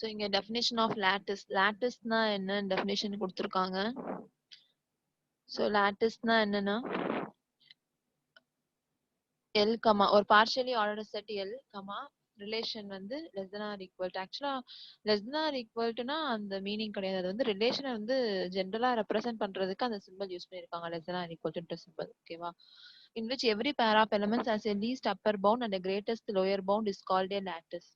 So இங்க definition of lattice. latticeனா என்ன definition கொடுத்திருக்காங்க. So latticeனா என்னன்னா L, ஒரு partially ordered set L, relation வந்து less than or equal to. Actually less than or equal to னா அந்த மீனிங் கிடையாது. அது வந்து ரிலேஷனை வந்து ஜென்ரலா ரெப்ரசென்ட் பண்றதுக்கு அந்த சிம்பிள் யூஸ் பண்ணிருக்காங்க, less than or equal to symbol. ஓகேவா? In which every pair of elements has a least upper bound and a greatest lower bound is called a lattice.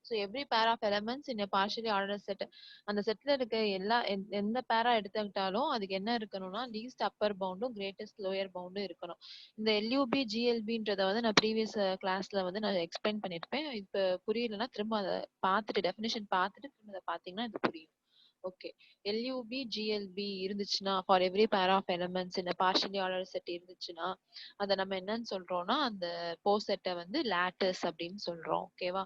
So every pair of elements in a partially ordered set, அந்த செட்ல இருக்க எல்லா எந்த பேரா எடுத்துக்கிட்டாலும் அதுக்கு என்ன இருக்கணும்னா லீஸ்ட் அப்பர் பவுண்டும் கிரேட்டஸ்ட் லோயர் பவுண்டும் இருக்கணும். இந்த எல்யூபி ஜிஎல்பின்றத வந்து நான் ப்ரீவியஸ் கிளாஸ்ல வந்து நான் எக்ஸ்பிளைன் பண்ணிருப்பேன். இப்ப புரியலன்னா திரும்ப அதை பார்த்துட்டு டெஃபினிஷன் பார்த்துட்டு திரும்ப அதை பார்த்தீங்கன்னா இது புரியும். ஓகே, எல்யூபி ஜிஎல்பி இருந்துச்சுன்னா for every pair of elements இந்த பார்ஷியலி ஆர்டர் செட் இருந்துச்சுன்னா அதை நம்ம என்னன்னு சொல்றோம்னா அந்த போசெட்டை வந்து லேட்டஸ் அப்படின்னு சொல்றோம். ஓகேவா?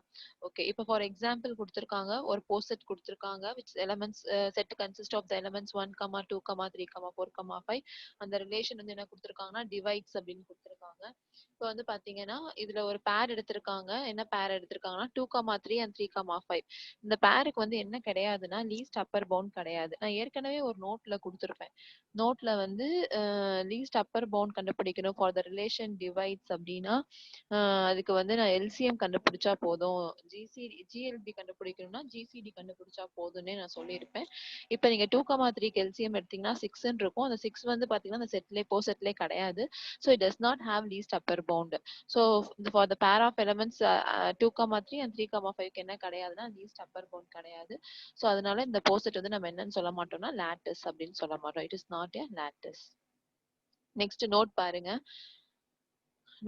ஓகே, இப்போ ஃபார் எக்ஸாம்பிள் கொடுத்துருக்காங்க, ஒரு போசெட் கொடுத்துருக்காங்க which elements set consist of the elements 1, 2, 3, 4, 5. அந்த ரிலேஷன் வந்து என்ன கொடுத்துருக்காங்கன்னா டிவைட்ஸ் அப்படின்னு கொடுத்துருக்காங்க. இப்போ வந்து பாத்தீங்கன்னா இதுல ஒரு பேர் எடுத்திருக்காங்க. என்ன பேர் எடுத்திருக்காங்கன்னா 2, 3 and 3, 5. இந்த பேருக்கு வந்து என்ன கிடையாதுன்னா லீஸ்ட் அப்பர் பவுண்ட் கிடையாது. நான் ஏற்கனவே ஒரு நோட்ல கொடுத்துருப்பேன். நோட்ல வந்து லீஸ்ட் அப்பர் பவுண்ட் கண்டுபிடிக்கணும் ஃபார் த ரிலேஷன் டிவைட்ஸ் அப்படின்னா அதுக்கு வந்து நான் எல்சிஎம் கண்டுபிடிச்சா போதும், ஜிஎல்பி கண்டுபிடிக்கணும்னா ஜிசிடி கண்டுபிடிச்சா போதும்னே நான் சொல்லியிருப்பேன். இப்போ நீங்க 2, 3க்கு எல்சிஎம் எடுத்தீங்கன்னா 6 இருக்கும். அந்த 6 வந்து பாத்தீங்கன்னா அந்த செட்லேயே போசெட்லேயே கிடையாது. So it does not have least Appar bound. So for the pair of elements 2, 3 and 3, 5க்கு என்ன கிடையாதுன்னா லீஸ்ட் அப்பர் பவுண்ட் கிடையாது. ஸோ அதனால இந்த போசெட் வந்து நம்ம என்னன்னு சொல்ல மாட்டோம்னா லேட்டிஸ் அப்படின்னு சொல்ல மாட்டோம். It is not a lattice. Next note பாருங்க.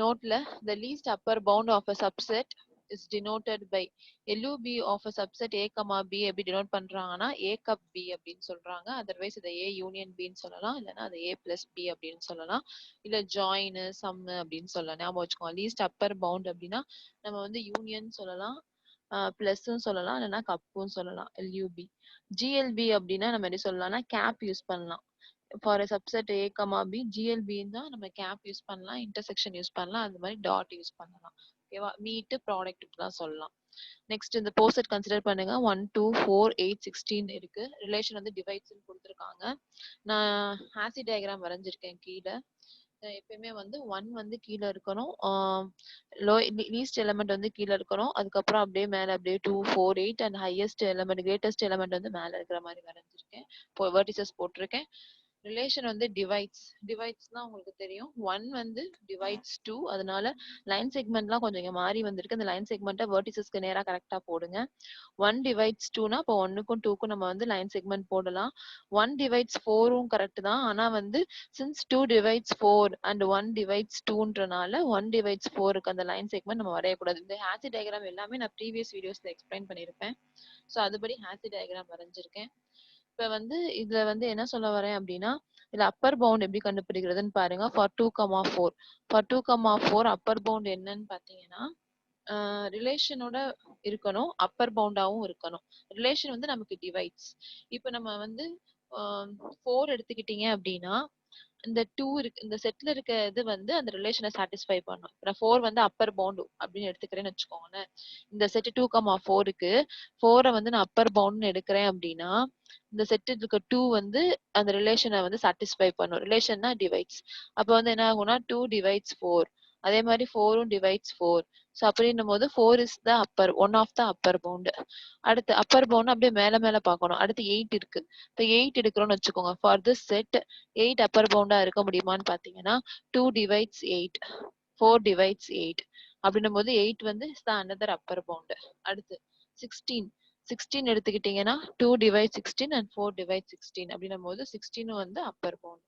நோட்ல the least upper bound of a subset is denoted by LUB of a subset A, B எப்படி denote பண்றாங்கன்னா A cup B அப்படின்னு சொல்றாங்க. அதர்வைஸ் இதை A union B ன்னு சொல்லலாம், இல்லைன்னா அதை A plus B அப்படின்னு சொல்லலாம், இல்ல ஜாயின் சம் அப்படின்னு சொல்லலாம். ஞாபகம் வச்சுக்கோங்க, லீஸ்ட் அப்பர் பவுண்ட் அப்படின்னா நம்ம வந்து யூனியன் சொல்லலாம், பிளஸ்ன்னு சொல்லலாம், இல்லைன்னா கப்புன்னு சொல்லலாம். LUB GLB அப்படின்னா நம்ம எப்படி சொல்லலாம்னா கேப் யூஸ் பண்ணலாம். For subset A, B GLB தான் நம்ம கேப் யூஸ் பண்ணலாம், இன்டர்செக்ஷன் யூஸ் பண்ணலாம், அது மாதிரி டாட் யூஸ் பண்ணலாம். ஓகேவா? மீட் ப்ராடக்ட் தான் சொல்லலாம். நெக்ஸ்ட் இந்த போசெட் கன்சிடர் பண்ணுங்க. 1, 2, 4, 8, 16 இருக்கு. ரிலேஷன் வந்து டிவைட்ஸ் கொடுத்துருக்காங்க. நான் ஹாசி டயக்ராம் வரைஞ்சிருக்கேன் கீழே. எப்பயுமே வந்து 1 வந்து கீழே இருக்கணும், லீஸ்ட் எலிமெண்ட் வந்து கீழே இருக்கணும், அதுக்கப்புறம் அப்படியே மேல அப்படியே 2, 4, 8 and highest element greatest element வந்து மேல இருக்கிற மாதிரி வரைஞ்சிருக்கேன். வெர்டிசஸ் போட்டிருக்கேன். ரிலேஷன் வந்து டிவைட்ஸ்னா உங்களுக்கு தெரியும். 1 வந்து டிவைட்ஸ் 2, அதனால லைன் செக்மெண்ட்லாம் கொஞ்சம் இங்க மாறி வந்திருக்கு. அந்த லைன் செக்மெண்ட்டை வெர்டிசஸ்க்கு நேரா கரெக்டா போடுங்க. 1 டிவைட்ஸ் 2னா இப்போ 1க்கும் 2க்கும் நம்ம வந்து லைன் செக்மெண்ட் போடலாம். 1 டிவைட்ஸ் 4ம் கரெக்ட் தான். ஆனா வந்து சின்ஸ் 2 டிவைட்ஸ் 4 அண்ட் 1 டிவைட்ஸ் 2ன்றனால 1 டிவைட்ஸ் 4க்கு அந்த லைன் செக்மெண்ட் நம்ம வரையக்கூடாது. இந்த ஹாசி டயக்ராம் எல்லாமே நான் ப்ரீவியஸ் வீடியோஸ்ல எக்ஸ்பிளைன் பண்ணியிருப்பேன். ஸோ அதுபடி ஹாசி டயக்ராம் வரைஞ்சிருக்கேன். இப்ப வந்து இதுல வந்து என்ன சொல்ல வரேன் அப்படின்னா இதுல அப்பர் பவுண்ட் எப்படி கண்டுபிடிக்கிறதுன்னு பாருங்க. ஃபார் 2, 4 அப்பர் பவுண்ட் என்னன்னு பாத்தீங்கன்னா ரிலேஷனோட இருக்கணும், அப்பர் பவுண்டாவும் இருக்கணும். ரிலேஷன் வந்து நமக்கு டிவைட்ஸ். இப்ப நம்ம வந்து 4 எடுத்துக்கிட்டீங்க அப்படின்னா இந்த 2 இருக்கு, இந்த செட்ல இருக்க இது வந்து அந்த ரிலேஷனை சாட்டிஸ்ஃபை பண்ணும். இப்போ 4 வந்து அப்பர் பவுண்ட் அப்படின்னு எடுத்துக்கிறேன்னு வச்சுக்கோங்களேன். இந்த செட் 2, 4க்கு 4 வந்து நான் அப்பர் பவுண்ட்னு எடுக்கிறேன் அப்படின்னா இந்த செட்டு இருக்க 2 வந்து அந்த ரிலேஷனை வந்து சாட்டிஸ்ஃபை பண்ணும். ரிலேஷன்னா டிவைட்ஸ். அப்ப வந்து என்ன ஆகும்னா 2 டிவைட்ஸ் 4, அதே மாதிரி 4ம் டிவைட்ஸ் 4. ஸோ அப்படின்னும் போது 4 is the upper, one of the upper bound. அடுத்து அப்பர் பவுண்ட் அப்படியே மேல மேல பார்க்கணும். அடுத்து 8 இருக்கு. இப்போ 8 எடுக்கிறோம்னு வச்சுக்கோங்க. ஃபார் திஸ் செட் 8 அப்பர் பவுண்டா இருக்க முடியுமான்னு பாத்தீங்கன்னா 2 டிவைட்ஸ் 8, 4 டிவைட்ஸ் 8. அப்படின்னும் போது 8 வந்து is the another upper bound. அடுத்து 16 எடுத்துக்கிட்டீங்கன்னா 2 டிவைட் 16 அண்ட் 4 டிவைட் 16. அப்படின்னும் போது 16 வந்து அப்பர் பவுண்ட்.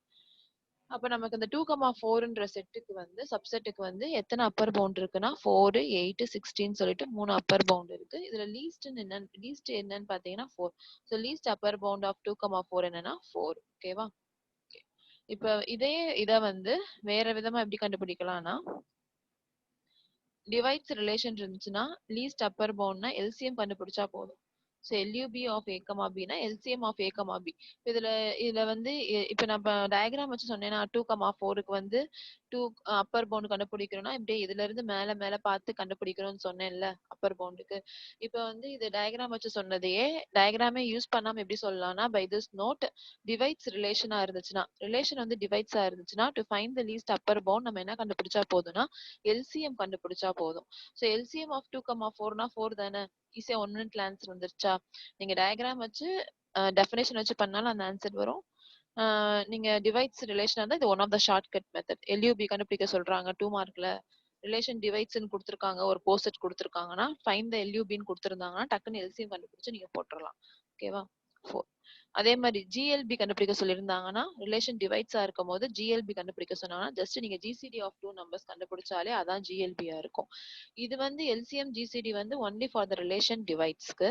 அப்ப நமக்கு இந்த 2, 4ன்ற செட்டுக்கு வந்து சப்செட்டுக்கு வந்து எத்தனை அப்பர் பவுண்ட் இருக்குன்னா 4, 8, 16 சொல்லிட்டு 3 அப்பர் பவுண்ட் இருக்கு. இதுல லீஸ்ட் என்னன்னு பாத்தீங்கன்னா 4. So least upper bound of 2, 4 என்னன்னா 4. ஓகேவா? இப்ப இத வந்து வேற விதமா எப்படி கண்டுபிடிக்கலாம்னா டிவைட்ஸ் ரிலேஷன் இருந்துச்சுன்னா லீஸ்ட் அப்பர் பவுண்ட்னா எல்சிஎம் கண்டுபிடிச்சா போதும். So LUB of A, B னா LCM ஆஃப் A, B. இதுல வந்து இப்ப நம்ம டயக்ராம் வச்சு சொன்னேன்னா 2,4க்கு வந்து 2 அப்பர் பவுண்ட் கண்டுபிடிக்கிறோம்னா இப்படியே இதுல இருந்து மேல மேல பார்த்து கண்டுபிடிக்கிறோம்னு சொன்னேன்ல அப்பர் பவுண்டுக்கு. இப்ப வந்து இது டயக்ராம் வச்சு சொன்னதையே டயக்ராமே யூஸ் பண்ணாம எப்படி சொல்லலாம்னா பை திஸ் நோட் டிவைட்ஸ் ரிலேஷனா இருந்துச்சுன்னா ரிலேஷன் வந்து டிவைட்ஸா இருந்துச்சுன்னா to find the least Appar bound நம்ம என்ன கண்டுபிடிச்சா போதும்னா LCM கண்டுபிடிச்சா போதும். ஸோ LCM ஆஃப் 2,4னா 4 தானே, ஈஸியா 1 மினிட்ல ஆன்சர் வந்துருச்சா. நீங்க டயக்ராம் வச்சு டெஃபினேஷன் வச்சு பண்ணாலும் அந்த ஆன்சர் வரும். நீங்க டிவைட்ஸ் ரிலேஷன் இருந்தா இது one of the short cut method. LUB கண்டுபிடிக்க சொல்றாங்க 2 மார்க்ல, ரிலேஷன் டிவைட்ஸ்னு கொடுத்துருக்காங்க, ஒரு போஸ்ட் கொடுத்துருக்காங்கன்னா ஃபைண்ட் த LUBன்னு கொடுத்துருந்தாங்கன்னா டக்குன்னு LCM கண்டுபிடிச்சு நீங்க போட்டுடலாம். ஓகேவா. 4. அதே மாதிரி GLB கண்டுபிடிக்க சொல்லியிருந்தாங்கன்னா ரிலேஷன் டிவைட்ஸா இருக்கும் போது GLB கண்டுபிடிக்க சொன்னாங்கன்னா ஜஸ்ட் நீங்க GCD ஆஃப் 2 நம்பர்ஸ் கண்டுபிடிச்சாலே அதான் GLB-ஆ இருக்கும். இது வந்து LCM GCD வந்து ஒன்லி ஃபார் த ரிலேஷன் டிவைட்ஸ்க்கு.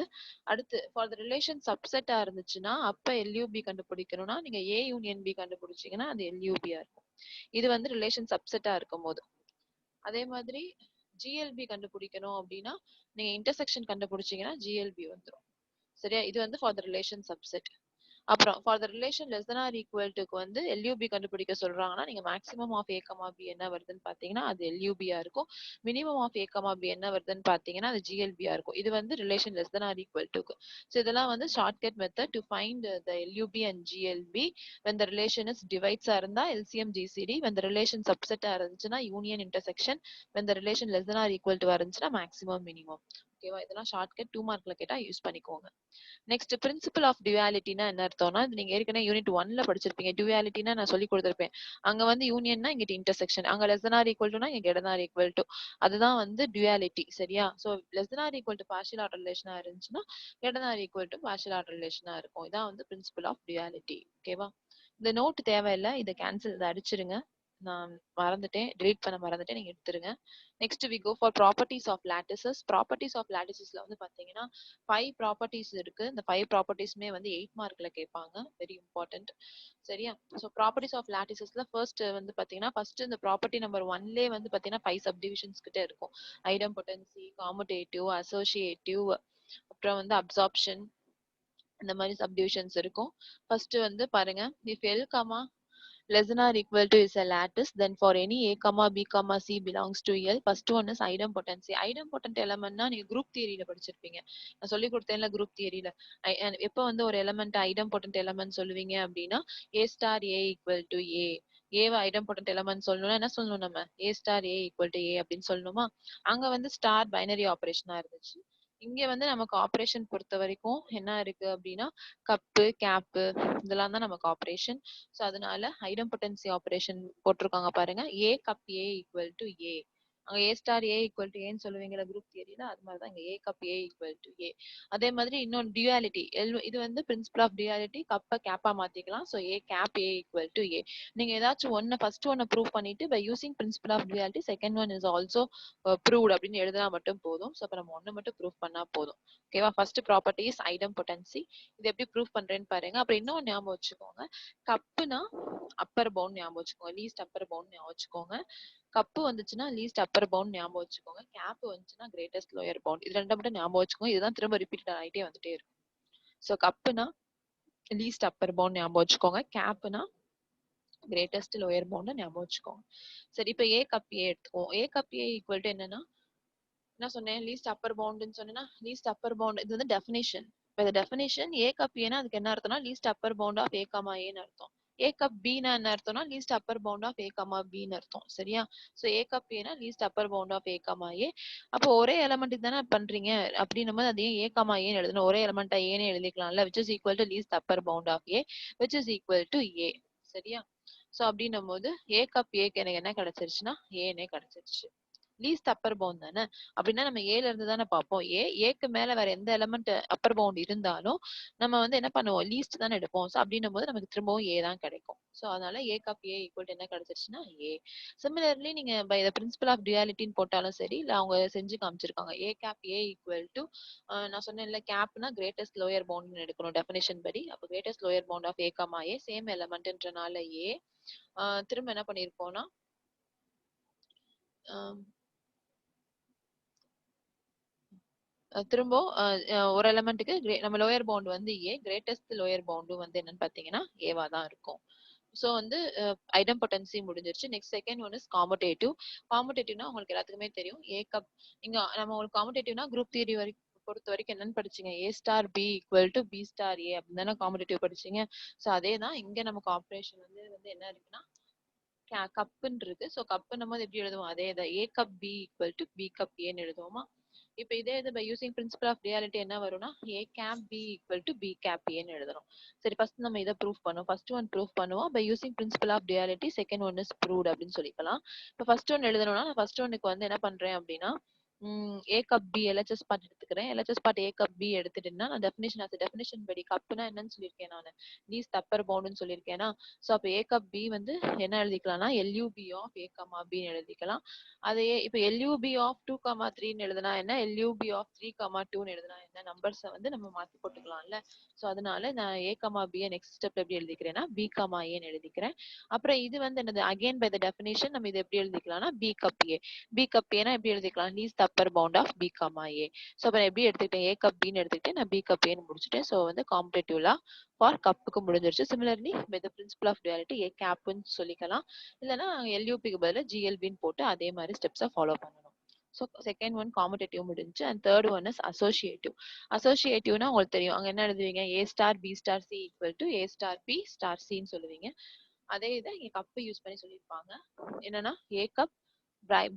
அடுத்து ஃபார் த ரிலேஷன் சப்செட்டா இருந்துச்சுன்னா அப்ப LUB கண்டுபிடிக்கணும்னா நீங்க A யூனியன் B கண்டுபிடிச்சீங்கன்னா அது LUB-ஆ இருக்கும். இது வந்து ரிலேஷன் சப்செட்டா இருக்கும் போது. அதே மாதிரி GLB கண்டுபிடிக்கணும் அப்படின்னா நீங்க இன்டர்செக்ஷன் கண்டுபிடிச்சீங்கன்னா GLB வந்துடும். சரியா. இது வந்து ஃபார் த ரிலேஷன் சப்செட். அப்புறம் for the relation less than R equal டுக்கு வந்து LUB கண்டுபிடிக்க சொல்றாங்கன்னா நீங்க மேக்ஸிமம் ஆஃப் A, B என்ன வருதுன்னு பாத்தீங்கன்னா அது LUB-ஆ இருக்கும். மினிமம் ஆஃப் A, B என்ன வருதுன்னு பாத்தீங்கன்னா அது GLB-ஆ இருக்கும். இது வந்து relation less than R equal டுக்கு. ஸோ இதெல்லாம் வந்து shortcut method to find the LUB and GLB. when the relation is divides-ஆ இருந்தா LCM GCD, when the relation subset-ஆ இருந்துச்சுன்னா union intersection, when the relation less than R equal to இருந்துச்சுன்னா maximum minimum. ஓகேவா. இதெல்லாம் ஷார்ட்கட் 2 மார்க்ல கேட்டா யூஸ் பண்ணிக்கோங்க. Next principal of டியூவாலிட்டினா என்ன அர்த்தம்னா நீங்க ஏற்கனவே யூனிட் 1ல படிச்சிருப்பீங்க. டியூவாலிட்டினா நான் சொல்லி கொடுத்திருப்பேன். அங்க வந்து யூனியன்னா இங்க இன்டர்செக்ஷன், அங்க லெஸ் than ஆர் ஈக்குவல் டுனா இங்க greater than R equal to. அதுதான் வந்து டியூவாலிட்டி. சரியா. So less than R equal to partial order ரிலேஷனா இருந்துச்சுன்னா greater than R equal to partial order ரிலேஷனா இருக்கும். இதான் வந்து பிரின்சிபல் ஆஃப் டியூவாலிட்டி. ஓகேவா. இந்த நோட் தேவையில்லை, இதை கேன்சல், இதை அடிச்சிருங்க. நான் மறந்துட்டேன், delete பண்ண மறந்துட்டேன், நீங்க எடுத்துருங்க. Next we go for properties of lattices. properties of latticesல வந்து பாத்தீங்கன்னா 5 ப்ராப்பர்ட்டிஸ் இருக்கு. இந்த 5 ப்ராப்பர்ட்டிஸ்மே வந்து 8 மார்க்ல கேட்பாங்க. Very important. சரியா. ஸோ ப்ராப்பர்ட்டிஸ் ஆஃப் லாட்டிசஸ்ல ஃபர்ஸ்ட் வந்து பாத்தீங்கன்னா ஃபர்ஸ்ட் இந்த ப்ராப்பர்ட்டி நம்பர் 1லே வந்து பாத்தீங்கன்னா 5 சப்டிவிஷன்ஸ் கிட்ட இருக்கும். ஐடம்பொட்டன்சி, காமுடேட்டிவ், அசோசியேட்டிவ், அப்புறம் வந்து அப்சார்ப்ஷன், இந்த மாதிரி சப்டிவிஷன்ஸ் இருக்கும். ஃபர்ஸ்ட் வந்து பாருங்க, if L, less than or equal to is a lattice, then for any A, B, C belongs to L. First one is idempotency. idempotent element னா நீங்க குரூப் தியரியில படிச்சிருப்பீங்க. நான் சொல்லி கொடுத்தேன்ல குரூப் தியரியில. எப்போ வந்து ஒரு எலமெண்ட் idempotent element சொல்லுவீங்க அப்படின்னா A star A equal to A. ஏவை idempotent element சொல்லணும்னா என்ன சொல்லணும், நம்ம A star A equal to A அப்படின்னு சொல்லணுமா. அங்க வந்து ஸ்டார் பைனரி ஆபரேஷனா இருந்துச்சு. இங்க வந்து நமக்கு ஆபரேஷன் பொறுத்த வரைக்கும் என்ன இருக்கு அப்படின்னா கப்பு, கேப்பு, இதெல்லாம் தான் நமக்கு ஆபரேஷன். ஸோ அதனால ஐடம்பொட்டன்சி ஆபரேஷன் போட்டிருக்காங்க பாருங்க. ஏ கப் ஏ ஈக்குவல் டு ஏ. அங்க ஏ ஸ்டார் ஏ ஈக்குவல் டு ஏன்னு சொல்லுவீங்களா குரூப் தியரியில, அது மாதிரி தான் இங்க ஏ கப் ஏ ஈக்குவல் டு ஏ. அதே மாதிரி இன்னொன்று டியூவாலிட்டி, இது வந்து பிரின்சிபல் ஆஃப் டியூவாலிட்டி, கப்பை கேப்பா மாத்திக்கலாம். So A cap A equal to A. நீங்க ஏதாச்சும் ஒன்னு ஃபர்ஸ்ட் ஒன்னு ப்ரூவ் பண்ணிட்டு by using principle of duality second one is also proved அப்படின்னு எழுதினா மட்டும் போதும். ஸோ அப்ப நம்ம ஒன்னு மட்டும் ப்ரூவ் பண்ணா போதும். ஓகேவா. First property is idempotency. இது எப்படி ப்ரூவ் பண்றேன்னு பாருங்க. அப்புறம் இன்னொன்னு ஞாபகம் வச்சுக்கோங்க, கப்புனா அப்பர் பவுண்ட் ஞாபகம் வச்சுக்கோங்க, லீஸ்ட் அப்பர் பவுண்ட் ஞாபகம் வச்சுக்கோங்க. கப்பு வந்துச்சுன்னா லீஸ்ட் அப்பர் பவுண்ட் ஞாபகம் வச்சுக்கோங்க. கேப் வந்துச்சுன்னா கிரேட்டஸ்ட் லோயர் பவுண்ட். இது ரெண்டு மட்டும் ஞாபகம் வச்சுக்கோங்க. இதுதான் திரும்ப ரிப்பீட் ஆகிட்டே வந்துட்டே இருக்கும். ஸோ கப்புனா லீஸ்ட் அப்பர் பவுண்ட் ஞாபகம் வச்சுக்கோங்க. கேப்னா கிரேட்டஸ்ட் லோயர் பவுண்ட் ஞாபகம் வச்சுக்கோங்க. சரி, இப்போ ஏ கப் ஏ எடுத்துக்கோம். A cup A equal to என்னன்னா என்ன சொன்னேன், லீஸ்ட் அப்பர் பவுண்ட்னு சொன்னேன்னா லீஸ்ட் அப்பர் பவுண்ட் இது வந்து டெஃபினேஷன். இப்போ டெஃபினேஷன் ஏ கப் ஏனா அதுக்கு என்ன அர்த்தம்னா least upper bound of A comma ஏன்னு அர்த்தம். ஏ கப் பினா என்ன அர்த்தம்னா least upper bound of A comma பின்னு அர்த்தம். சரியா. ஸோ ஏ கப் ஏனா least upper bound of A comma A. அப்போ ஒரே எலமெண்ட்டுக்கு தானே பண்றீங்க அப்படின்னும் போது அதையும் ஏ கமா ஏன்னு எழுதணும். ஒரே எலமெண்டா ஏன்னு எழுதிக்கலாம்ல, which is equal to least upper bound of A which is equal to A. சரியா. ஸோ அப்படின்னும் போது ஏ கப் ஏக்கு எனக்கு என்ன கிடைச்சிருச்சுன்னா ஏனே கிடைச்சிருச்சு. லீஸ்ட் அப்பர் பவுண்ட் தானே, அப்படின்னா நம்ம ஏல இருந்து தானே பார்ப்போம். ஏக்கு மேல வேற எந்த எலமெண்ட் அப்பர் பவுண்ட் இருந்தாலும் நம்ம வந்து என்ன பண்ணுவோம், லீஸ்ட் தானே எடுப்போம். ஸோ அப்படின்னும் போது நமக்கு திரும்பவும் ஏ தான் கிடைக்கும். ஸோ அதனால A cup A equal to என்ன கிடைச்சிருச்சுன்னா ஏ. சிமிலர்லி நீங்க பை த பிரின்சிபல் ஆஃப் டியூவாலிட்டின்னு போட்டாலும் சரி, இல்லை அவங்க செஞ்சு காமிச்சிருக்காங்க. A cap A equal to நான் சொன்னேன்ல கேப்னா கிரேட்டஸ்ட் லோயர் பவுண்ட் எடுக்கணும் டெஃபினேஷன் படி. அப்போ greatest lower bound of A comma A same எலமெண்ட்ன்றனால ஏ. திரும்ப என்ன பண்ணிருக்கோம்னா திரும்ப ஒரு எலிமெண்ட்டுக்கு நம்ம லோயர் பவுண்ட் வந்து ஏ, கிரேட்டஸ்ட் லோயர் பவுண்டும் வந்து என்னன்னு பாத்தீங்கன்னா ஏவா தான் இருக்கும். ஸோ வந்து ஐடம்பொட்டன்சி முடிஞ்சிருச்சு. Next second one is commutative. காம்படேட்டிவ்னா உங்களுக்கு எல்லாத்துக்குமே தெரியும். ஏ கப் இங்க நம்ம உங்களுக்கு காம்படேட்டிவ்னா குரூப் தியரி வரைக்கும் பொறுத்த வரைக்கும் என்னன்னு படிச்சீங்க, A star B equal to B star A அப்படின்னு தானே காம்படேட்டிவ் படிச்சீங்க. ஸோ அதே தான் இங்க நமக்கு ஆப்ரேஷன் வந்து வந்து என்ன இருக்குன்னா கப்புன்னு இருக்கு. ஸோ கப்புன்னும் போது எப்படி எழுதுவோம், அதே தான் A cup B equal to B cup ஏன்னு எழுதுவோமா. இப்போ இதே இது by using principle of duality என்ன வரும்னா A cap B equal to B cap ஏன்னு எழுதணும். சரி, ஃபர்ஸ்ட் நம்ம இதை ப்ரூஃப் பண்ணுவோம். ஃபர்ஸ்ட் ஒன் ப்ரூஃப் பண்ணுவோம் by using principle of duality. Second one is proved அப்படின்னு சொல்லிக்கலாம். இப்போ ஃபர்ஸ்ட் ஒன் எழுதணும்னா நான் ஃபர்ஸ்ட் ஒன்னுக்கு வந்து என்ன பண்றேன் அப்படின்னா A cup B LHS part எடுத்துக்கிறேன். LHS part A cup B எடுத்துட்டேன்னா நான் டெஃபினேஷன் படி கப்புனா என்னன்னு சொல்லியிருக்கேன் நான், லீஸ்ட் அப்பர் பவுண்டுன்னு சொல்லியிருக்கேன்னா. ஸோ அப்போ ஏ கப் பி வந்து என்ன எழுதிக்கலாம்னா எல்யூபி ஆஃப் ஏ கமா பின்னு எழுதிக்கலாம். அதையே இப்போ எல்யூபி ஆஃப் 2,3ன்னு எழுதுனா என்ன, எல்யூபி ஆஃப் 3,2ன்னு எழுதுனா என்ன, நம்பர்ஸை வந்து நம்ம மாற்றி போட்டுக்கலாம்ல. ஸோ அதனால நான் ஏ கமா பியை நெக்ஸ்ட் ஸ்டெப் எப்படி எழுதிக்கிறேன்னா பி கமா ஏன்னு எழுதிக்கிறேன். அப்புறம் இது வந்து என்னது, அகைன் பை த டெஃபினேஷன் நம்ம இது எப்படி எழுதிக்கலாம்னா B cup A. B cup ஏனா எப்படி எழுதிக்கலாம், least upper bound of B comma A. So அப்புறம் எப்படி எடுத்துக்கிட்டேன், ஏ கப் பின்னு எடுத்துக்கிட்டேன், நான் பி கப் ஏன்னு முடிச்சுட்டேன். ஸோ வந்து காம்படேட்டிவ்லா ஃபார் கப்புக்கு முடிஞ்சிருச்சு. Similarly by the principle of duality A கேப்னு சொல்லிக்கலாம். இல்லைன்னா எல்யூபிக்கு பதிலாக ஜிஎல்பின்னு போட்டு அதே மாதிரி ஸ்டெப்ஸை ஃபாலோ பண்ணணும். ஸோ செகண்ட் ஒன் காம்படேட்டிவ் முடிஞ்சு. And third one is associative. அசோசியேட்டிவ்னா உங்களுக்கு தெரியும், அங்கே என்ன எழுதுவீங்க, A star B star C equal to A star B star சின்னு சொல்லுவீங்க. அதே இதை இங்கே கப்பு யூஸ் பண்ணி சொல்லியிருப்பாங்க. என்னன்னா A cup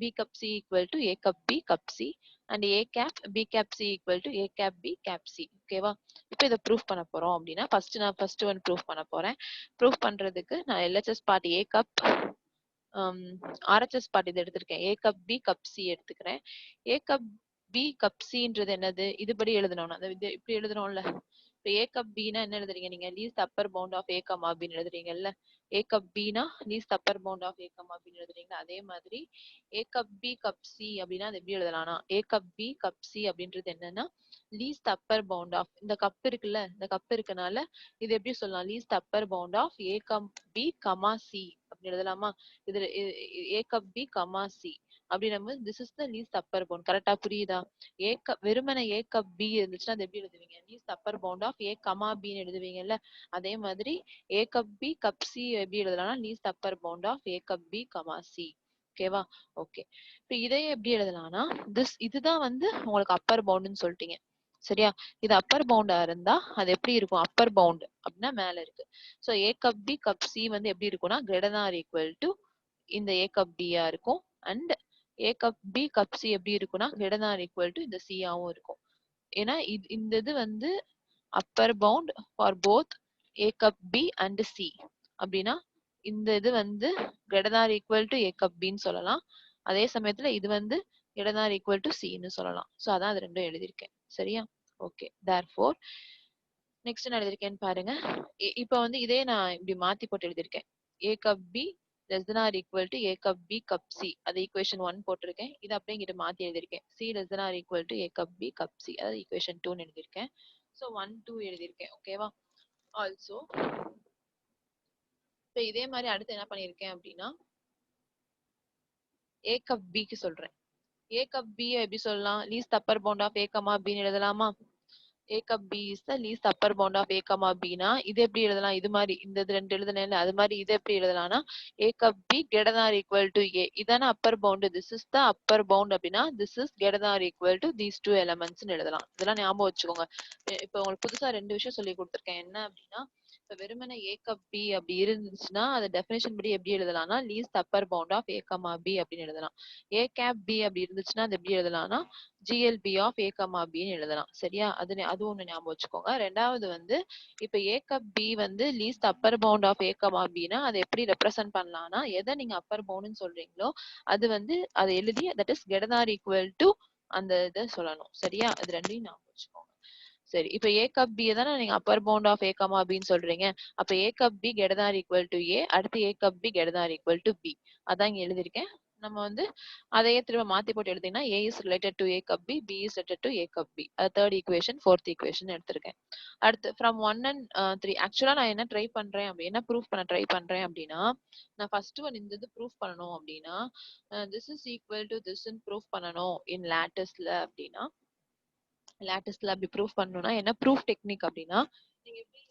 B cup C equal to A cup B cup C and A cap B cap C equal to A cap B cap C. ஓகேவா. இப்போ இதை ப்ரூஃப் பண்ண போறோம் அப்படின்னா நான் ஃபர்ஸ்ட் ஒன் ப்ரூஃப் பண்ண போறேன். ப்ரூஃப் பண்றதுக்கு நான் LHS part A cup RHS part இது எடுத்திருக்கேன். A cup B cup C எடுத்துக்கிறேன். A கப் B கப் Cன்றது என்னது, இதுபடி எழுதணும். அந்த இது இப்படி எழுதணும்ல. இப்போ A கப் Bனா என்ன எழுதுறீங்க நீங்க, least upper bound of A comma பின்னு எழுதுறீங்கல்ல. A கப் Bனா least upper bound of A comma பின்னு எழுதுறீங்க. அதே மாதிரி A cup B cup C அப்படின்னா அது எப்படி எழுதலாம்னா A cup B cup C அப்படின்றது என்னன்னா லீஸ்ட் அப்பர் பவுண்ட் ஆஃப், இந்த கப் இருக்குல்ல, இந்த கப் இருக்கனால இது எப்படி சொல்லலாம், least upper bound of A cup B comma C அப்படி எழுதலாமா. இது A cup B comma C அப்படி நம்ம this is the least Appar bound. கரெக்டா புரியுதா. வெறுமனை A கப் B இருந்துச்சுன்னா அது எப்படி எழுதுவீங்க, least upper bound of A comma Bன்னு எழுதுவீங்கல்ல. அதே மாதிரி A cup B cup C எப்படி எழுதலாம்னா least upper bound of A cup B comma C. ஓகேவா. ஓகே. இப்போ இதையே எப்படி எழுதலாம்னா இதுதான் வந்து உங்களுக்கு அப்பர் பவுண்டுன்னு சொல்லிட்டீங்க. சரியா. இது அப்பர் பவுண்டா இருந்தா அது எப்படி இருக்கும், அப்பர் பவுண்ட் அப்படின்னா மேல இருக்கு. So A cup B cup C வந்து எப்படி இருக்கும்னா greater than R equal to இந்த ஏ கப் பியா இருக்கும். And A cup B cup C எப்படி இருக்கும்னா greater than R equal to இந்த சியாவும் இருக்கும். ஏன்னா இந்த இது வந்து upper bound for both A cup B and C அப்படின்னா இந்த இது வந்து greater than or equal to a cup bன்னு சொல்லலாம். அதே சமயத்துல இது வந்து greater than or equal to cன்னு சொல்லலாம். ஸோ அதான் அது ரெண்டும் எழுதியிருக்கேன். சரியா. ஓகே. therefore நெக்ஸ்ட் என்ன எழுதியிருக்கேன்னு பாருங்க. இப்போ வந்து இதே நான் இப்படி மாத்தி போட்டு எழுதியிருக்கேன். a cup b less than or equal to a cup b cup c. அது ஈக்குவேஷன் 1 போட்டிருக்கேன். இது அப்படியே இங்கிட்ட மாத்தி எழுதியிருக்கேன். c less than or equal to a cup b cup c. அதாவது ஈக்குவேஷன் 2 எழுதியிருக்கேன். ஸோ 1 2 எழுதியிருக்கேன். ஓகேவா. ஆல்சோ இப்போ இதே மாதிரி அடுத்து என்ன பண்ணியிருக்கேன் அப்படின்னா ஏ கப் பிக்கு சொல்றேன். ஏ கப் பி எப்படி சொல்லலாம், least upper bound of A comma பின்னு எழுதலாமா. A cup B is the least upper bound of A comma பினா இது எப்படி எழுதலாம், இது மாதிரி இந்த ரெண்டு எழுதுனேன் அது மாதிரி இது எப்படி எழுதலாம்னா A cup B greater than or equal to A. இதான upper bound, this is the upper bound அப்படின்னா this is greater than or equal to these two elements எழுதலாம். இதெல்லாம் ஞாபகம் வச்சுக்கோங்க. இப்போ உங்களுக்கு புதுசா 2 விஷயம் சொல்லி கொடுத்துருக்கேன். என்ன அப்படின்னா இப்போ வெறுமனே ஏ கப் பி அப்படி இருந்துச்சுன்னா அது டெஃபினேஷன் படி எப்படி எழுதலாம்னா least upper bound of A comma B அப்படின்னு எழுதலாம். ஏ கேப் பி அப்படி இருந்துச்சுன்னா அது எப்படி எழுதலாம்னா ஜிஎல்பி ஆஃப் ஏ கமா பின்னு எழுதலாம். சரியா. அது ஒண்ணு ஞாபகம் வச்சுக்கோங்க. ரெண்டாவது வந்து இப்ப ஏ கப் பி வந்து least upper bound of A comma பின்னா அதை எப்படி ரெப்ரசென்ட் பண்ணலாம்னா எதை நீங்க அப்பர் பவுண்ட்னு சொல்றீங்களோ அது வந்து அதை எழுதி that is greater than or equal to அந்த இதை சொல்லணும். சரியா. அது ரெண்டையும் ஞாபகம் வச்சுக்கோங்க. சரி. இப்போ ஏ கப் பி தானே நீங்க upper bound of A comma பின்னு சொல்றீங்க. அப்ப A cup B greater than or equal to A, அடுத்து A cup B greater than or equal to B. அதான் இங்க எழுதியிருக்கேன். நம்ம வந்து அதையே திரும்ப மாத்தி போட்டு எழுதினா A is related to A cup B, B is related to A cup B. அது தேர்ட் ஈக்குவேஷன், ஃபோர்த் ஈக்குவேஷன் எடுத்திருக்கேன். அடுத்து ஃப்ரம் 1 and 3 ஆக்சுவலா நான் என்ன ட்ரை பண்றேன் அப்படின்னா ப்ரூஃப் பண்ண ட்ரை பண்றேன் அப்படின்னா நான் ஃபர்ஸ்ட் ஒன் இந்த இது ப்ரூஃப் பண்ணணும் அப்படின்னா திஸ் இஸ் ஈக்குவல் டு திஸ்ன்னு ப்ரூஃப் பண்ணணும் இன் லேட்டஸ்ட்ல அப்படின்னா latticeல அப்படி ப்ரூஃப் பண்ணனும்னா என்ன ப்ரூஃப் டெக்னிக் அப்படின்னா நீங்க எப்படி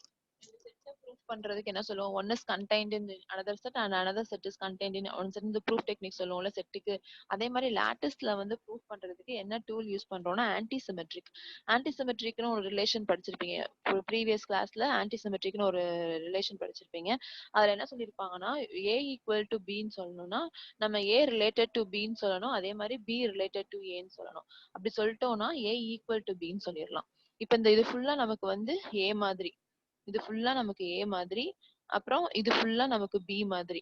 இந்த செட்டை ப்ரூஃப் பண்றதுக்கு என்ன சொல்லுவோம் one is contained in another set and another set is contained in one set இந்த ப்ரூஃப் டெக்னிக் சொல்லுவோம்ல செட்டுக்கு அதே மாதிரி latticeல வந்து ப்ரூஃப் பண்றதுக்கு என்ன டூல் யூஸ் பண்றோம்னா ஆன்டிசிமெட்ரிக் ஆன்டிசிமெட்ரிக்னு ஒரு ரிலேஷன் படிச்சிருப்பீங்க ஒரு ப்ரீவியஸ் கிளாஸ்ல ஆன்டிசிமெட்ரிக்னு ஒரு ரிலேஷன் படிச்சிருப்பீங்க அதுல என்ன சொல்லியிருப்பாங்கன்னா a ஈக்குவல் டு பின்னு சொல்லணும்னா நம்ம a ரிலேட்டட் டு பின்னு சொல்லணும் அதே மாதிரி b ரிலேட்டட் டு ஏன்னு சொல்லணும் அப்படி சொல்லிட்டோம்னா a ஈக்குவல் டு பின்னு சொல்லிடலாம் இப்ப இந்த இது ஃபுல்லா நமக்கு வந்து a மாதிரி இது ஃபுல்லா நமக்கு a மாதிரி அப்புறம் இது ஃபுல்லா நமக்கு b மாதிரி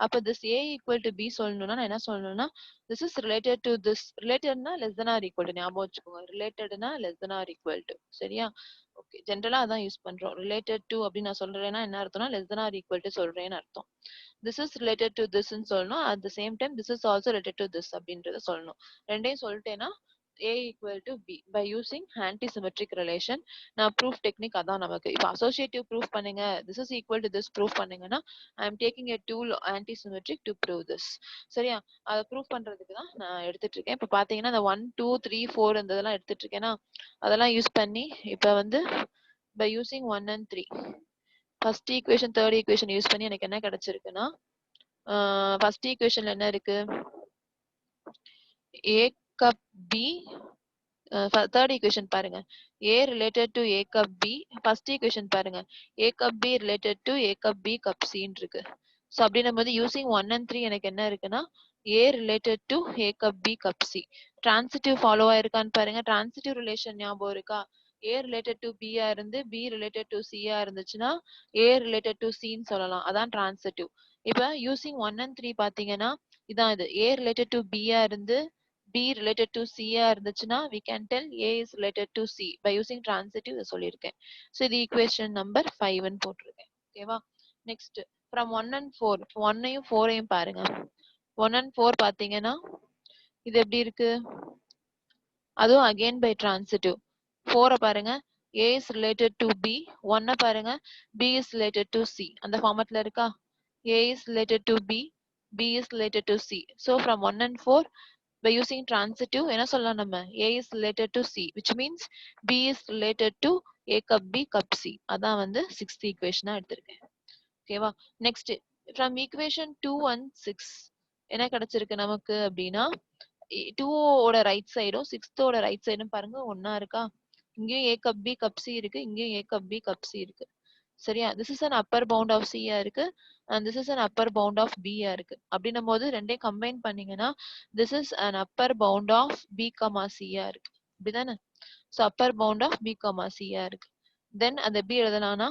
அப்ப this a equal to b சொல்லணும்னா நான் என்ன சொல்லணும்னா this is related to this relatedனா less than or equal to ஞாபகம் வச்சுக்கோங்க relatedனா less than or equal to சரியா ஓகே ஜென்ரலா அதான் யூஸ் பண்றோம் related to அப்படி நான் சொல்றேன்னா என்ன அர்த்தம்னா less than or equal to சொல்றேன்னு அர்த்தம் this is related to this ன்னு சொல்லணும் at the same time this is also related to this அப்படின்றத சொல்லணும் ரெண்டையும் சொல்லிட்டேன்னா a equal to b by using antisymmetric relation நான் proof technique அதான் நமக்கு இப்ப associative proof பண்ணுங்க this is equal to this proof பண்ணுங்கன்னா I am taking a tool antisymmetric to prove this சரியா அதை proof பண்றதுக்கு தான் நான் எடுத்துட்டு இருக்கேன் இப்ப பாத்தீங்கன்னா இந்த 1 2 3 4 இந்த இதெல்லாம் எடுத்துட்டு இருக்கேன்னா அதெல்லாம் யூஸ் பண்ணி இப்ப வந்து by using 1 and 3 first equation third equation use பண்ணி எனக்கு என்ன கிடைச்சிருக்குன்னா first equationல என்ன இருக்கு a cup b third equation பாருங்க a related to a cup b first equation பாருங்க a cup b related to a cup b cup c ன்னு இருக்கு so அப்படின்னும் போது using 1 and 3 எனக்கு என்ன இருக்குன்னா a related to a cup b cup c transitive follow ஆயிருக்கான்னு பாருங்க transitive relation ஞாபகம் இருக்கா a related to b ஆ இருந்து b related to c ஆ இருந்துச்சுன்னா a related to c ன்னு சொல்லலாம் அதான் transitive இப்ப using 1 and 3 பாத்தீங்கன்னா இதான் இது a related to b ஆ இருந்து b related to c ஆ இருந்துச்சுன்னா we can tell a is related to c by using transitive இதை சொல்லியிருக்கேன் so இது equation number 5 ன்னு போட்டிருக்கேன் ஓகேவா next from 1 and 4 1 ஐயும் 4 ஐயும் பாருங்க 1 and 4 பாத்தீங்கன்னா இது எப்படி இருக்கு அதுவும் again by transitive 4 பாருங்க a is related to b 1 பாருங்க b is related to c அந்த ஃபார்மட்ல இருக்கா a is related to b b is related to c so from 1 and 4 by using transitive என்ன சொல்லலாம் நம்ம a is related to c which means b is related to a cup b cup c அதான் வந்து 6th equation எடுத்திருக்கேன் ஓகேவா next from equation 2 and 6 என்ன கிடைச்சிருக்கு நமக்கு அப்படின்னா 2 ஓட ரைட் சைடும் 6th ஓட ரைட் சைடும் பாருங்க ஒண்ணா இருக்கா இங்கேயும் a cup b cup c இருக்கு இங்கேயும் a cup b cup c இருக்கு சரியா this is an upper bound of c ஆ இருக்கு and this is an upper bound of b ஆ இருக்கு அப்படின்னும் போது ரெண்டையும் கம்பைன் பண்ணீங்கன்னா this is an upper bound of b c ஆ இருக்கு அப்படிதானே so upper bound of b c ஆ இருக்கு then அந்த b எழுதலாம்னா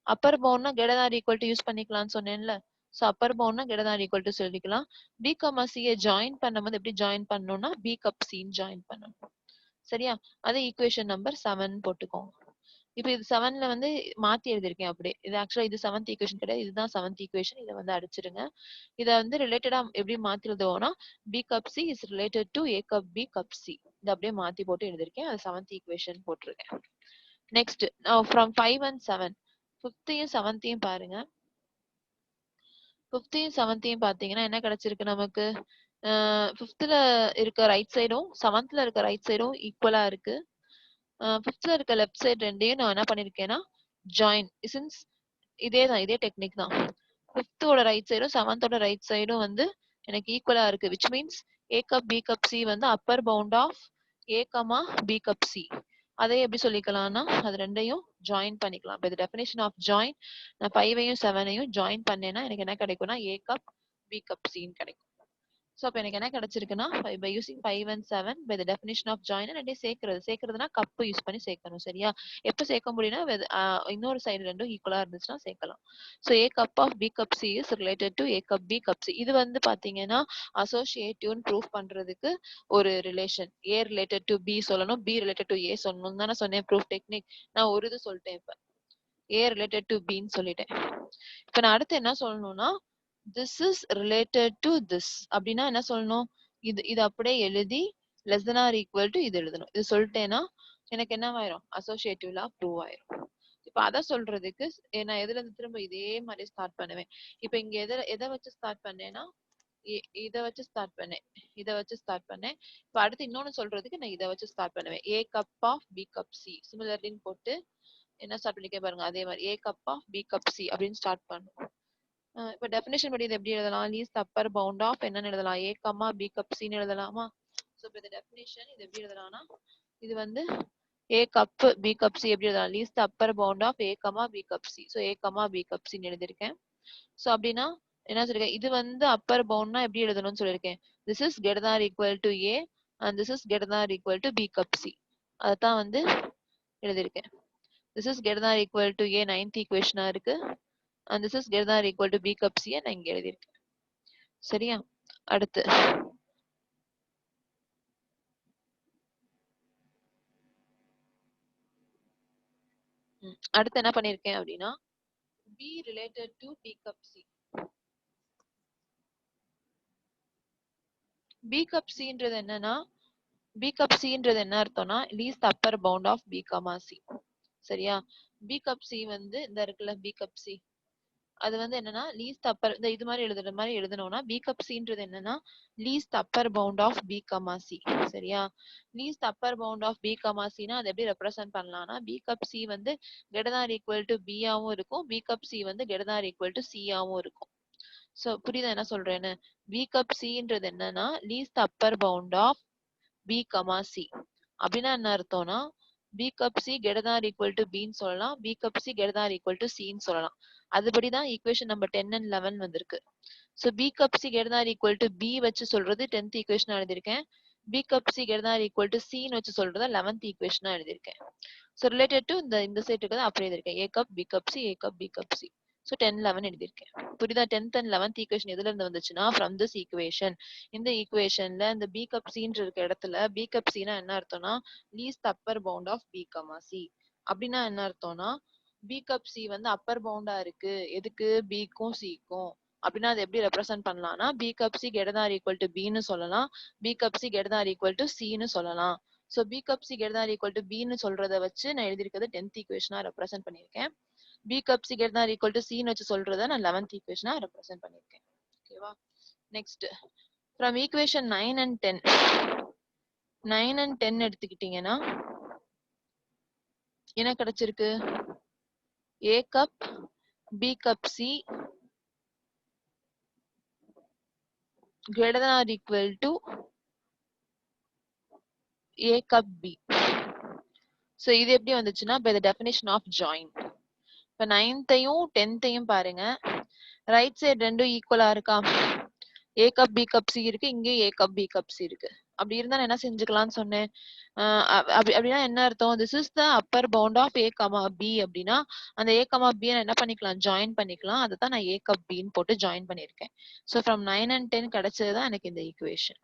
upper boundனா greater than or equal to use பண்ணிக்கலாம்னு சொன்னேன்ல so upper boundனா greater than or equal to சொல்லிக்கலாம் b c I join பண்ணும்போது எப்படி join பண்ணணும்னா b cup c ன்னு ஜாயின் பண்ணணும் சரியா அது ஈக்குவேஷன் நம்பர் 7 போட்டுக்கோங்க இப்போ இது 7ல வந்து மாத்தி எழுதிருக்கேன் அப்படியே இது ஆக்சுவலா இது 7th ஈக்குவேஷன் கிடையாது இதுதான் 7th ஈக்குவேஷன் இதை வந்து அடிச்சிருங்க இதை வந்து ரிலேட்டடா எப்படி மாத்தி எழுதுவோம்னா b cup c is related to a cup b cup c இதை அப்படியே மாத்தி போட்டு எழுதிருக்கேன் அது 7th ஈக்குவேஷன் போட்டிருக்கேன் next from 5 and 7 5th 7th பாருங்க 5th 7th பாத்தீங்கன்னா என்ன கிடைச்சிருக்கு நமக்கு 5th இருக்க ரைட் சைடும் 7th இருக்க ரைட் சைடும் ஈக்குவலா இருக்கு 5th இருக்க லெஃப்ட் சைடு ரெண்டையும் நான் என்ன பண்ணிருக்கேன்னா ஜாயின் சின்ஸ் இதே டெக்னிக் தான் 5th ஓட ரைட் சைடும் 7th ஓட ரைட் சைடும் வந்து எனக்கு ஈக்குவலா இருக்கு which means a cup b cup c வந்து upper bound of a b cup c அதை எப்படி சொல்லிக்கலாம்னா அது ரெண்டையும் ஜாயின் பண்ணிக்கலாம் இப்போ இது டெஃபினேஷன் ஆஃப் ஜாயின் நான் 5ஐயும் 7ஐயும் ஜாயின் பண்ணேன்னா எனக்கு என்ன கிடைக்கும்னா a cup b cup c ன்னு கிடைக்கும் ஸோ அப்போ எனக்கு என்ன கிடைச்சிருக்குன்னா by using 5 and 7 by the definition of join ரெண்டே சேர்க்கறதுனா கப்பு யூஸ் பண்ணி சேர்க்கணும் சரியா எப்போ சேர்க்க முடியும்னா இன்னொரு சைடு ரெண்டும் ஈக்குவலா இருந்துச்சுன்னா சேர்க்கலாம் so a cup of b cup c is related to a cup b cup c இது வந்து பாத்தீங்கன்னா அசோசியேட்டிவ்னு ப்ரூஃப் பண்றதுக்கு ஒரு relation a related to b சொல்லணும் b related to a சொல்லணும் தானே சொன்னேன் ப்ரூஃப் டெக்னிக் நான் ஒரு இது சொல்லிட்டேன் இப்போ a related to b ன்னு சொல்லிட்டேன் இப்போ நான் அடுத்து என்ன சொல்லணும்னா this is related to this அப்படின்னா என்ன சொல்லணும் இது அப்படியே எழுதி less than or equal to இது எழுதணும் இது சொல்லிட்டேன்னா எனக்கு என்ன ஆயிரும் அசோசியேட்டிவ்லா ப்ரூவ் ஆயிரும் இப்ப அத சொல்றதுக்கு நான் எதுல இருந்து திரும்ப இதே மாதிரி ஸ்டார்ட் பண்ணுவேன் இப்ப இங்க எதை வச்சு ஸ்டார்ட் பண்ணேன்னா இத வச்சு ஸ்டார்ட் பண்ணேன். இப்ப அடுத்து இன்னொன்னு சொல்றதுக்கு நான் இத வச்சு ஸ்டார்ட் பண்ணுவேன். A cup of B cup C. சிமிலர்லின்னு போட்டு என்ன ஸ்டார்ட் பண்ணிருக்கேன் பாருங்க. அதே மாதிரி A cup of B cup C அப்படின்னு ஸ்டார்ட் பண்ணும். இப்ப டெஃபினேஷன் படி இது எப்படி எழுதலாம்? லீஸ்ட் அப்பர் பவுண்ட் ஆஃப் என்னன்னு எழுதலாம்? A comma B cup C ன்னு எழுதலாமா? சோ இப்ப இந்த டெஃபினேஷன் இது எப்படி எழுதலாம்னா இது வந்து A cup B cup C எப்படி எழுதலாம்? Least upper bound of A comma B cup C. So A comma B cup C ன்னு எழுதிருக்கேன். சோ அப்படின்னா என்ன சொல்லிருக்கேன்? இது வந்து அப்பர் பவுண்ட்னா எப்படி எழுதணும்னு சொல்லிருக்கேன். This is greater than or equal to A and this is greater than or equal to B cup C. அதான் வந்து எழுதிருக்கேன். This is greater than or equal to A 9th equation இருக்கு. And this is greater than or equal to B cup C நான் இங்க எழுதிருக்கேன். சரியா? அடுத்து அடுத்து என்ன பண்ணிருக்கேன் அப்படின்னா B related to B cup C. B cup Cன்றது என்னன்னா B cup Cன்றது என்ன அர்த்தம்னா least upper bound of B comma C. சரியா? B cup C வந்து இந்த இருக்குல்ல B cup C அது வந்து என்னன்னா least upper இந்த இது மாதிரி எழுதுற மாதிரி எழுதணும்னா B cup Cன்றது என்னன்னா least upper bound of B comma C. சரியா? least upper bound of B comma C னா அதை எப்படி ரெப்ரசென்ட் பண்ணலாம்னா B cup C வந்து greater than or equal to B ஆவும் இருக்கும். B cup C வந்து greater than or equal to C ஆவும் இருக்கும். சோ புரியுதா என்ன சொல்றேன்னு? B cup Cன்றது என்னன்னா least upper bound of B comma C. அப்படின்னா என்ன அர்த்தம்னா B cup C greater than or equal to B ன்னு சொல்லலாம். B cup C greater than or equal to C ன்னு சொல்லலாம். அதுபடிதான் ஈக்குவேஷன் நம்பர் 10 and 11 வந்திருக்கு. So B cup C greater than or equal to B வச்சு சொல்றது 10th equation எழுதிருக்கேன். B cup C greater than or equal to C ன்னு வச்சு சொல்றத 11th ஈக்குவேஷனா எழுதிருக்கேன். So related to இந்த செட்டுக்கு தான் அப்படியே எழுதிருக்கேன். A cup B cup C A cup B cup C. So 10, 11 எழுதிருக்கேன். புரியுதா? 10th and 11th equation எதுல இருந்து வந்துச்சுன்னா from this equation. இந்த ஈக்குவேஷன்ல இந்த B cup C ன்ற இருக்க இடத்துல B cup C னா என்ன அர்த்தம்னா least upper bound of B comma C. அப்படின்னா என்ன அர்த்தம்னா B cup C வந்து அப்பர் பவுண்டா இருக்கு. எதுக்கு? B க்கும் C க்கும். அப்படின்னா அது எப்படி ரெப்ரசென்ட் பண்ணலாம்னா B cup C greater than or equal to B ன்னு சொல்லலாம். B cup C greater than or equal to C ன்னு சொல்லலாம். So B cup C greater than or equal to B ன்னு சொல்றத வச்சு நான் எழுதிருக்கிறது 10th ஈக்குவேஷனா ரெப்ரசென்ட் பண்ணிருக்கேன். B cup C greater than or equal to C ன்னு வச்சு சொல்றத நான் 11th ஈக்குவேஷனா ரெப்ரசென்ட் பண்ணிருக்கேன். ஓகேவா? Next from equation 9 and 10 9 and 10 எடுத்துக்கிட்டீங்கன்னா என்ன கிடைச்சிருக்கு? A cup B cup C greater than or equal to A cup B. So இது எப்படி வந்துச்சுன்னா by the definition of join. இப்ப 9th-ஐயும் 10th-ஐயும் பாருங்க. ரைட் சைடு ரெண்டும் ஈக்குவலா இருக்கா? A cup B cup C இருக்கு, இங்கேயும் A cup B cup C இருக்கு. அப்படி இருந்தா நான் என்ன செஞ்சுக்கலாம்னு சொன்னேன்? அப்படின்னா என்ன அர்த்தம்? This is the upper bound of A comma B அப்படின்னா அந்த A comma B என்ன பண்ணிக்கலாம்? ஜாயின் பண்ணிக்கலாம். அதுதான் நான் A cup B ன்னு போட்டு ஜாயின் பண்ணிருக்கேன். So from 9 and 10 கிடைச்சதுதான் எனக்கு இந்த ஈக்குவேஷன்.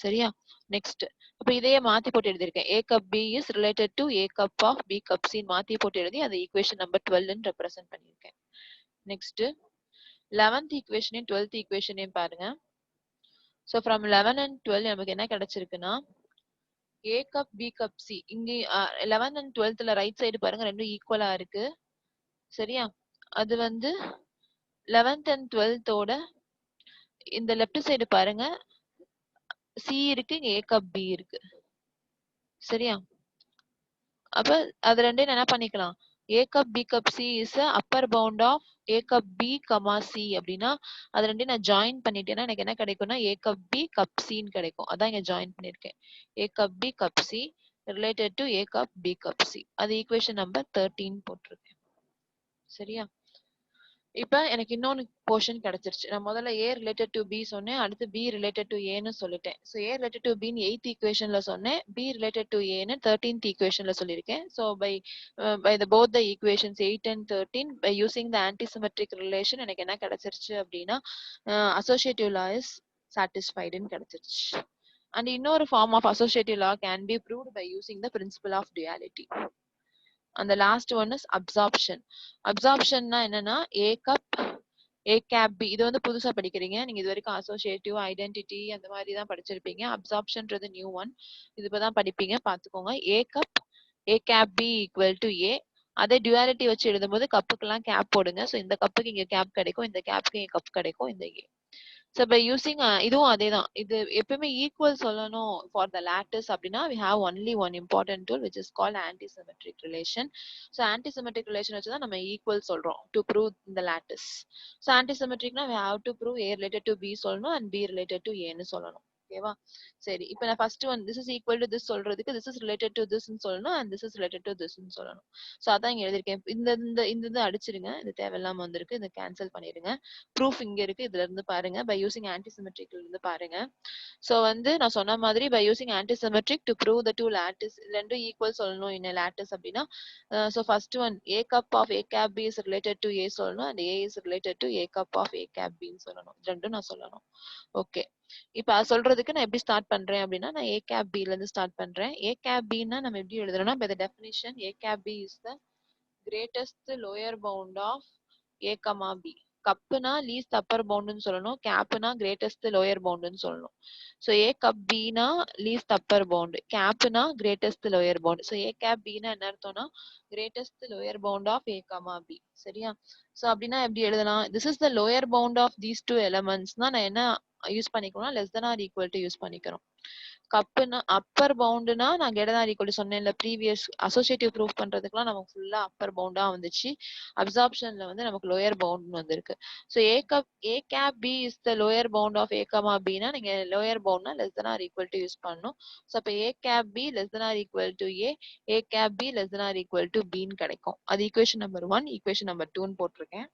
சரியா? நெக்ஸ்ட் அப்ப இதையே மாத்தி போட்டு எழுதிருக்கேன். A cup B is related to A cup of B cup C மாத்தி போட்டு எழுதி அதை ஈக்குவேஷன் நம்பர் 12 ன்னு ரெப்ரசென்ட் பண்ணிருக்கேன். நெக்ஸ்ட் 11th ஈக்குவேஷனையும் 12th ஈக்குவேஷனையும் பாருங்க. So from 11 and 12 நமக்கு என்ன கிடைச்சிருக்குன்னா A cup B cup C இங்க 11 and 12th ரைட் சைடு பாருங்க ரெண்டும் ஈக்குவலா இருக்கு. சரியா? அது வந்து 11th and 12th ஓட இந்த லெஃப்ட் சைடு பாருங்க C இருக்கு, இங்க A cup B இருக்கு. சரியா? அப்ப அது ரெண்டையும் என்ன பண்ணிக்கலாம்? A cup B cup C is a upper bound of A cup B comma C அப்படின்னா அது ரெண்டையும் நான் ஜாயின் பண்ணிட்டேன்னா எனக்கு என்ன கிடைக்கும்னா A cup B cup C ன்னு கிடைக்கும். அதான் இங்க ஜாயின் பண்ணிருக்கேன். A cup B cup C related to A cup B cup C. அது ஈக்குவேஷன் நம்பர் 13 போட்டிருக்கேன். சரியா? இப்ப எனக்கு இன்னொன்னு போர்ஷன் கிடைச்சிருச்சு. நான் முதல்ல A related to B சொன்னேன். அடுத்து B related to A ன்னு சொல்லிட்டேன். So A related to B ன்னு 8th equationல சொன்னேன். B related to A ன்னு 13th equationல சொல்லியிருக்கேன். So by both the equations 8 and 13 by using the antisymmetric relation எனக்கு என்ன கிடைச்சிருச்சு அப்படின்னா associative law is satisfied ன்னு கிடைச்சிருச்சு. And இன்னொரு form of associative law can be proved by using the principle of duality. And the last one is absorption. Absorptionனா என்னன்னா A cup A cap B இது வந்து புதுசா படிக்கிறீங்க. நீங்க இது வரைக்கும் அசோசியேட்டிவ் ஐடென்டிட்டி அந்த மாதிரி தான் படிச்சிருப்பீங்க. அப்சார்ப்ஷன்ன்றது நியூ ஒன். இது இப்பதான் படிப்பீங்க, பாத்துக்கோங்க. A cup A cap B equal to A. அதே duality வச்சு எழுதும்போது கப்புக்கெல்லாம் கேப் போடுங்க. ஸோ இந்த கப்புக்கு இங்க கேப் கிடைக்கும், இந்த கேப்புக்கு இங்க கப் கிடைக்கும், இந்த A. So by using இதுவும் அதேதான். இது எப்பவுமே ஈக்குவல் சொல்லணும் for the lattice அப்படின்னா we have only one important tool which is called antisymmetric relation. So antisymmetric relation வச்சு தான் நம்ம equal சொல்றோம் to prove the lattice. So antisymmetricனா we have to prove A related to B சொல்லணும் and B related to A ன்னு சொல்லணும். ஓகேவா? சரி, இப்போ நான் first one this is equal to this சொல்றதுக்கு this is related to this ன்னு சொல்லணும் and this is related to this ன்னு சொல்லணும். சோ அதான் இங்க எழுதிருக்கேன். இந்த இது அடிச்சிருங்க. இது தேவையில்லாம வந்திருக்கு. இத கேன்சல் பண்ணிடுங்க. ப்ரூஃப் இங்க இருக்கு. இதுல இருந்து பாருங்க. by using antisymmetric இருந்து பாருங்க. சோ வந்து நான் சொன்ன மாதிரி by using antisymmetric to prove the two lattice ரெண்டும் ஈக்குவல் சொல்லணும் in a lattice அப்படின்னா so first one a cup of a cap b is related to a சொல்லணும் and a is related to a cup of a cap b ன்னு சொல்லணும். ரெண்டும் நான் சொல்லணும். Okay, இப்ப அது சொல்றதுக்கு நான் எப்படி ஸ்டார்ட் பண்றேன் அப்படின்னா நான் a cap b ல இருந்து ஸ்டார்ட் பண்றேன். a cap b னா நம்ம எப்படி எழுதுறோம்னா by the definition a cap b is the greatest lower bound of a comma b. கப்னா லீஸ்ட் அப்பர் பவுண்ட்னு சொல்லணும், கேப்னா கிரேட்டஸ்ட் லோயர் பவுண்ட்னு சொல்லணும். ஸோ ஏ கப் பினா லீஸ்ட் அப்பர் பவுண்ட், கேப்னா greatest lower bound. So A cap பினா என்ன அர்த்தம்னா greatest lower bound of A comma B. சரியா? ஸோ அப்படின்னா எப்படி எழுதலாம்? This is the lower bound of these two எலமெண்ட்ஸ்னா நான் என்ன யூஸ் பண்ணிக்கணும்னா less than or equal to use பண்ணிக்கிறோம். கப்புனா அப்பர் பவுண்டுனா நான் கிரேட்டர் தென் ஈக்குவல் டு சொன்னேன்ல ப்ரீவியஸ் அசோசியேட்டிவ் ப்ரூஃப் பண்றதுக்குலாம் நமக்கு ஃபுல்லா அப்பர் பவுண்டா வந்துச்சு. அப்சார்ப்ஷன்ல வந்து நமக்கு லோயர் பவுண்ட் வந்திருக்கு. So A cap B is the lower bound of A comma பினா நீங்க லோயர் பவுண்ட்னா less than or equal to use பண்ணணும். ஸோ அப்போ A cap B less than or equal to A cap B less than or equal to பின்னு கிடைக்கும். அது equation number 1. Equation number 2ன்னு போட்டிருக்கேன்.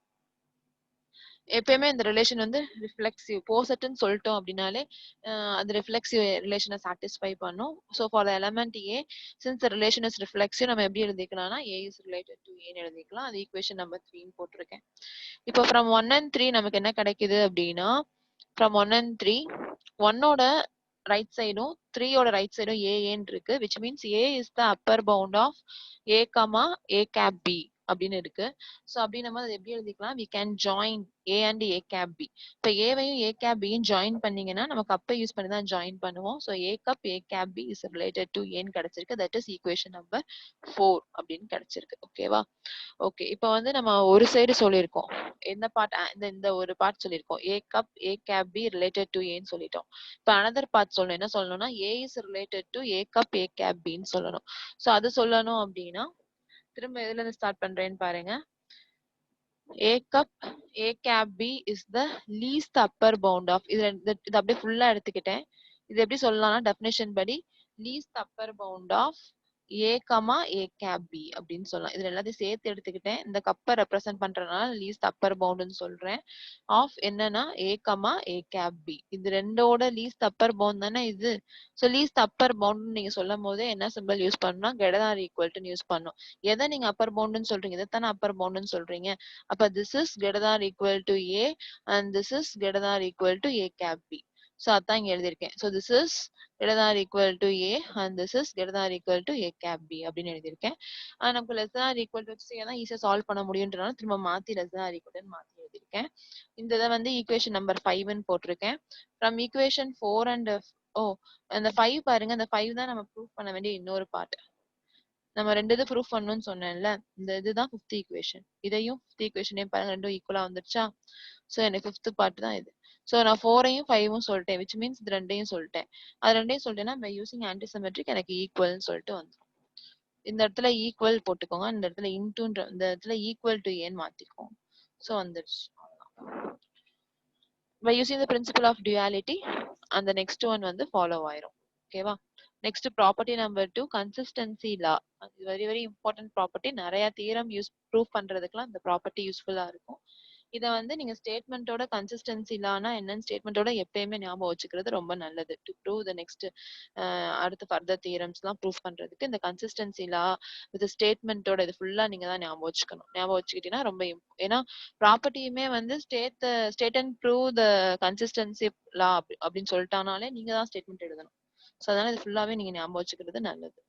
எப்பயுமே இந்த ரிலேஷன் வந்து ரிஃப்ளெக்சிவ் போசட்னு சொல்லிட்டோம் அப்படின்னாலே அது ரிஃப்ளெக்சிவ் ரிலேஷனை சாட்டிஸ்ஃபை பண்ணும். So for the element A since the relation is reflexive நம்ம எப்படி எழுதிக்கலாம்னா ஏ இஸ் ரிலேட்டட் டு ஏன்னு எழுதிக்கலாம். அது ஈக்குவேஷன் நம்பர் 3ன்னு போட்டிருக்கேன். இப்போ ஃப்ரம் 1 and 3 நமக்கு என்ன கிடைக்குது அப்படின்னா ஃப்ரம் 1 and 3 1ஓட ரைட் சைடும் 3ஓட ரைட் சைடும் ஏன்னு இருக்கு, which means A is the upper bound of A comma A cap B அப்படின்னு இருக்கு. ஸோ அப்படி நம்ம அதை எப்படி எழுதிக்கலாம்? we can join a and a cap b. இப்போ ஏவையும் a cap b-யும் ஜாயின் பண்ணீங்கன்னா நம்ம கப்பை யூஸ் பண்ணி தான் ஜாயின் பண்ணுவோம். So a cup a cap b is related to ஏன்னு கிடைச்சிருக்கு. தட் இஸ் ஈக்குவேஷன் நம்பர் 4 அப்படின்னு கிடைச்சிருக்கு. ஓகேவா? ஓகே, இப்போ வந்து நம்ம ஒரு சைடு சொல்லியிருக்கோம். என்ன பார்ட்? இந்த ஒரு பார்ட் சொல்லியிருக்கோம். a cup a cap b related to ஏன்னு சொல்லிட்டோம். இப்போ another பார்ட் சொல்லணும். என்ன சொல்லணும்னா a is related to a cup a cap b-ன்னு சொல்லணும். ஸோ அது சொல்லணும் அப்படின்னா திரும்ப எதுல இருந்து ஸ்டார்ட் பண்றேன்னு பாருங்க. a cup a cap b is the least upper bound of இது அப்படியே ஃபுல்லா எடுத்துக்கிட்டேன். இது எப்படி சொல்லலாம்னா டெஃபினேஷன் படி least upper bound of a comma a cap b அப்படின்னு சொல்லலாம். இதுல எல்லாத்தையும் சேர்த்து எடுத்துக்கிட்டேன். இந்த கப்பை ரெப்ரசென்ட் பண்றதுனால லீஸ்ட் அப்பர் பவுண்ட்னு சொல்றேன். ஆஃப் என்னன்னா a comma a cap b. இது ரெண்டோட லீஸ்ட் அப்பர் பவுண்ட் தானே இது. ஸோ லீஸ்ட் அப்பர் பவுண்ட் நீங்க சொல்லும் போதே என்ன சிம்பிள் யூஸ் பண்ணணும்? greater than or equal to use பண்ணணும். எதை நீங்க அப்பர் பவுண்ட்னு சொல்றீங்க? இதைத்தானே அப்பர் பவுண்ட்னு சொல்றீங்க. அப்ப this is greater than or equal to a and this is greater than or equal to a cap b. So அதான் இங்க எழுதியிருக்கேன். So this is greater than or equal to a and this is greater than or equal to a cap b அப்படின்னு எழுதியிருக்கேன். நமக்கு less than or equal to தான் ஈஸியா solve பண்ண முடியும்ன்றனால திரும்ப மாத்தி less than or equal to மாத்தி எழுதியிருக்கேன். இந்த இதை வந்து ஈக்குவேஷன் நம்பர் 5ன்னு போட்டிருக்கேன். ஃப்ரம் ஈக்குவேஷன் 4 and அந்த 5 பாருங்க. அந்த 5 தான் நம்ம ப்ரூவ் பண்ண வேண்டிய இன்னொரு பார்ட். நம்ம ரெண்டு இது ப்ரூஃப் பண்ணணும்னு சொன்னேன்ல, இந்த இதுதான் 5th ஈக்குவேஷன். இதையும் 5th ஈக்குவேஷனையும் பாருங்க, ரெண்டும் ஈக்குவலா வந்துருச்சா? ஸோ எனக்கு 5th பார்ட் தான் இது. ஸோ நான் 4ஐயும் 5ம் சொல்லிட்டேன், விச் மீன்ஸ் இது ரெண்டையும் சொல்லிட்டேன். அது ரெண்டையும் சொல்லிட்டேன்னா பை யூசிங் ஆன்டிசிமெட்ரிக் எனக்கு ஈக்குவல்னு சொல்லிட்டு வந்துடும். இந்த இடத்துல ஈக்குவல் போட்டுக்கோங்க, இந்த இடத்துல இன்டூன்ற இந்த இடத்துல ஈக்குவல் டு ஏன்னு மாத்திக்கோங்க. ஸோ வந்துருச்சு. by using the principle of duality and the next one வந்து follow ஆயிரும். ஓகேவா? next property number 2 consistency law. very very important property. நிறைய theorem proof பண்றதுக்குலாம் இந்த property யூஸ்ஃபுல்லா இருக்கும். இத வந்து நீங்க ஸ்டேட்மெண்டோட கன்சிஸ்டன்சி லானா என்னன்னு ஸ்டேட்மெண்டோட எப்பயுமே ஞாபகம் வச்சுக்கிறது ரொம்ப நல்லது. டு ப்ரூவ் த நெக்ஸ்ட் அடுத்த ஃபர்தர் தியரம்ஸ்லாம் ப்ரூவ் பண்றதுக்கு இந்த கன்சிஸ்டன்சி லா வித் ஸ்டேட்மெண்டோட இது ஃபுல்லா நீங்க தான் ஞாபகம் வச்சுக்கணும். ஞாபகம் வச்சுக்கிட்டீங்கன்னா ரொம்ப ஏன்னா ப்ராப்பர்ட்டியுமே வந்து state and prove the consistency law அப்படின்னு சொல்லிட்டானாலே நீங்க தான் ஸ்டேட்மெண்ட் எழுதணும். ஸோ அதனால இது ஃபுல்லாவே நீங்க ஞாபகம் வச்சுக்கிறது நல்லது.